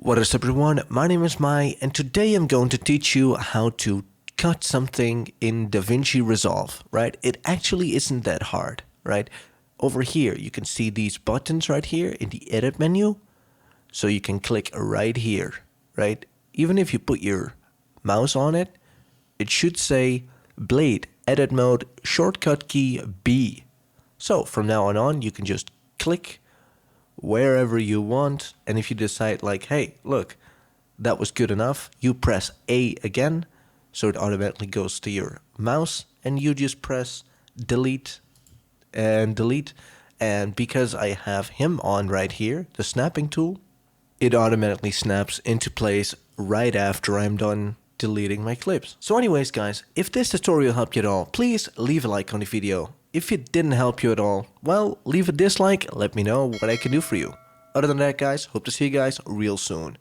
What is up everyone, my name is Mai and today I'm going to teach you how to cut something in DaVinci Resolve, right? It actually isn't that hard, right? Over here you can see these buttons right here in the edit menu. So you can click right here, right? Even if you put your mouse on it, it should say blade, edit mode, shortcut key B. So from now on you can just click wherever you want, and if you decide like, hey, look, that was good enough, you press A again, so it automatically goes to your mouse, and you just press delete and delete. And because I have him on right here, the snapping tool, it automatically snaps into place right after I'm done deleting my clips. So anyways guys, if this tutorial helped you at all, please leave a like on the video. If it didn't help you at all, well, leave a dislike, let me know what I can do for you. Other than that guys, hope to see you guys real soon.